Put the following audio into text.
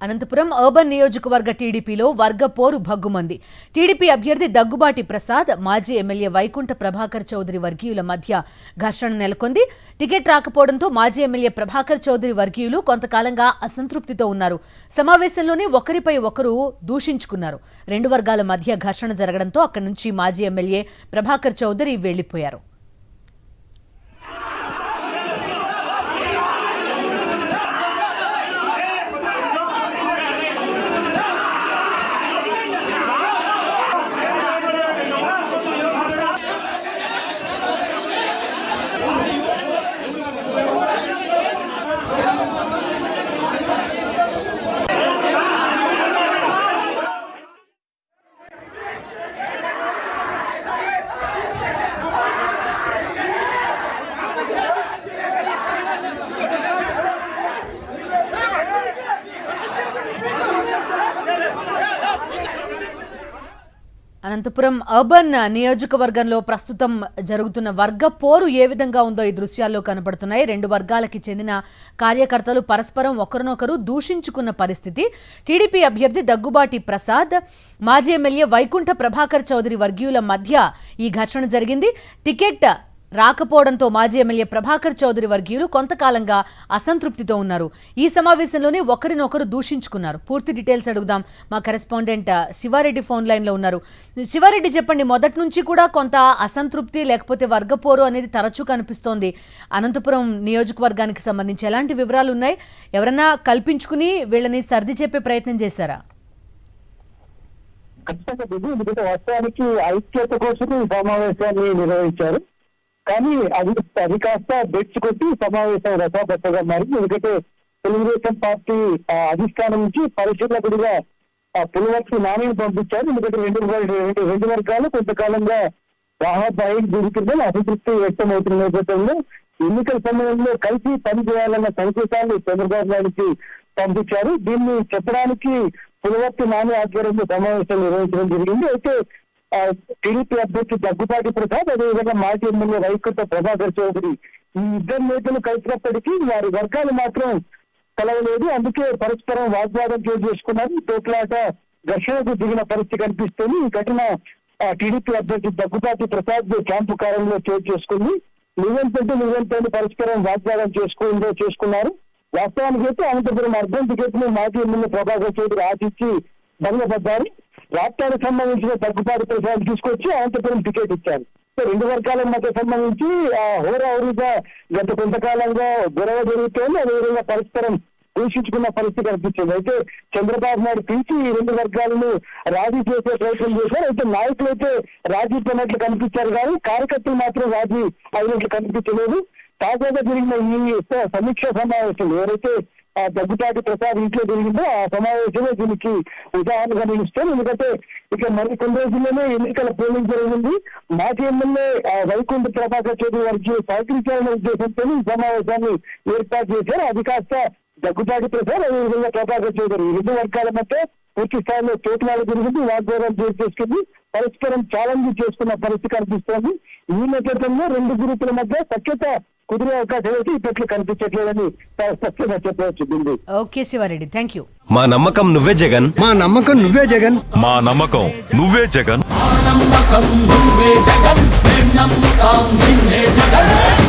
Anantapuram urban నియోజకవర్గ టీడీపీలో వర్గ పోరు భగ్గుమంది. టీడీపీ అభ్యర్థి దగ్గుబాటి ప్రసాద్, మాజీ ఎమ్మెల్యే వైకుంఠ ప్రభాకర్ చౌదరి వర్గీయుల మధ్య ఘర్షణ నెలకొంది. టికెట్ రాకపోవడంతో మాజీ ఎమ్మెల్యే ప్రభాకర్ చౌదరి వర్గీయులు కొంతకాలంగా అసంతృప్తితో ఉన్నారు. సమావేశంలోనే ఒకరిపై ఒకరు దూషించుకున్నారు. రెండు వర్గాల మధ్య ఘర్షణ జరగడంతో అక్కడి నుంచి మాజీ ఎమ్మెల్యే ప్రభాకర్ చౌదరి వెళ్లిపోయారు. అనంతపురం అర్బన్ నియోజకవర్గంలో ప్రస్తుతం జరుగుతున్న వర్గ పోరు ఏ విధంగా ఉందో ఈ దృశ్యాల్లో కనబడుతున్నాయి. రెండు వర్గాలకి చెందిన కార్యకర్తలు పరస్పరం ఒకరినొకరు దూషించుకున్న పరిస్థితి. టీడీపీ అభ్యర్థి దగ్గుబాటి ప్రసాద్, మాజీ ఎమ్మెల్యే వైకుంఠ ప్రభాకర్ చౌదరి వర్గీయుల మధ్య ఈ ఘర్షణ జరిగింది. టికెట్ రాకపోవడంతో మాజీ ఎమ్మెల్యే ప్రభాకర్ చౌదరి వర్గీయులు కొంతకాలంగా అసంతృప్తితో ఉన్నారు. ఈ సమావేశంలోనే ఒకరినొకరు దూషించుకున్నారు. పూర్తి డీటెయిల్స్ అడుగుదాం. మా కరెస్పాండెంట్ శివారెడ్డి ఫోన్ లైన్ లో ఉన్నారు. శివారెడ్డి, చెప్పండి, మొదటి నుంచి కూడా కొంత అసంతృప్తి లేకపోతే వర్గపోరు అనేది తరచూ కనిపిస్తోంది. అనంతపురం నియోజకవర్గానికి సంబంధించి ఎలాంటి వివరాలు ఉన్నాయి? ఎవరన్నా కల్పించుకుని వీళ్ళని సర్ది చెప్పే ప్రయత్నం చేశారా? వాస్తవానికి ఐక్యత కోసం ఈ సమావేశాన్ని నిర్వహించారు. కానీ అది కాస్త బెట్స్ కొట్టి సమావేశం రసాబద్దగా మారింది. ఎందుకంటే తెలుగుదేశం పార్టీ అధిష్టానం నుంచి పరిశీలకుడిగా పులివర్తి నానిని పంపించారు. ఎందుకంటే రెండు వర్గాలు కొంతకాలంగా వాహాబాయి జరుగుతుందని అసంతృప్తి వ్యక్తమవుతున్న నేపథ్యంలో ఎన్నికల సమయంలో కలిసి పనిచేయాలన్న సంకేతాలు చంద్రబాబు నాయుడికి పంపించారు. దీన్ని చెప్పడానికి పులివర్తి నాని ఆధ్వర్యంలో సమావేశం నిర్వహించడం జరిగింది. అయితే టీడీపీ అభ్యర్థి దగ్గుబాటి ప్రసాద్, అదేవిధంగా మాజీ ఎమ్మెల్యే వైకుంఠ ప్రభాకర్ చౌదరి, ఈ ఇద్దరు నేతలు కలిసినప్పటికీ వారి వర్గాలు మాత్రం కలవలేదు. అందుకే పరస్పరం వాగ్వాదం చేసుకున్నారు. తోట్లాట ఘర్షణకు దిగిన పరిస్థితి కనిపిస్తుంది. ఈ ఘటన టీడీపీ అభ్యర్థి దగ్గుబాటి ప్రసాద్ క్యాంపు కార్యంలో చోటు చేసుకుంది. నువ్వెంతంటే పరస్పరం వాగ్వాదం చేసుకున్నారు. వాస్తవానికి అయితే అనంతపురం అర్బన్ టికెట్ ను మాజీ ఎమ్మెల్యే ప్రభాకర్ చౌదరి ఆశించి భంగపడ్డారు. రాష్ట్రానికి సంబంధించిన దగ్గుబాటి ప్రసాద్ తీసుకొచ్చి అనంతపురం టికెట్ ఇచ్చారు. రెండు వర్గాల మధ్య సంబంధించి హోరాహోరీగా గత కొంతకాలంగా గొడవ జరుగుతోంది. అదేవిధంగా పరస్పరం దూషించుకున్న పరిస్థితి కనిపించింది. అయితే చంద్రబాబు నాయుడు పిలిచి ఈ రెండు వర్గాలను రాజీ చేసే ప్రయత్నం చేశారు. అయితే నాయకులు అయితే రాజీ పడినట్లు కనిపించారు, కానీ కార్యకర్తలు మాత్రం రాజీ అయినట్లు కనిపించలేదు. తాజాగా జరిగిన ఈ సమీక్ష సమావేశం ఎవరైతే దగ్గుబాటి ప్రసాద్ ఇంట్లో జరిగిందో ఆ సమావేశమే దీనికి ఉదాహరణగా నిలుస్తుంది. ఎందుకంటే ఇక మరి కొన్ని రోజుల్లోనే ఎన్నికల పోలింగ్ జరిగింది. మాజీ ఎమ్మెల్యే వైకుంఠ ప్రభాకర్ చౌదరి వారికి సహకరించాలనే ఉద్దేశంతో ఈ సమావేశాన్ని ఏర్పాటు చేశారు. అది కాస్త దగ్గుబాటి ప్రసాద్, అదేవిధంగా ప్రభాకర్ చౌదరి రెండు వర్గాల మధ్య పూర్తి స్థాయిలో తోటలాట జరిగింది. వాగ్వాదం చేసుకుంది. పరస్పరం ఛాలెంజ్ చేసుకున్న పరిస్థితి కనిపిస్తోంది. ఈ నేపథ్యంలో రెండు గ్రూపుల మధ్య సఖ్యత కుదిరే అవకాశం అయితే ఇప్పట్లో కనిపించట్లేదని స్పష్టంగా చెప్పవచ్చు. Okay Siva Reddy, thank you. మా నమ్మకం నువ్వే జగన్, మా నమ్మకం నువ్వే జగన్, మా నమ్మకం నువ్వే జగన్, నమ్మకం నువ్వే జగన్, నమ్మకం నిన్నే జగన్.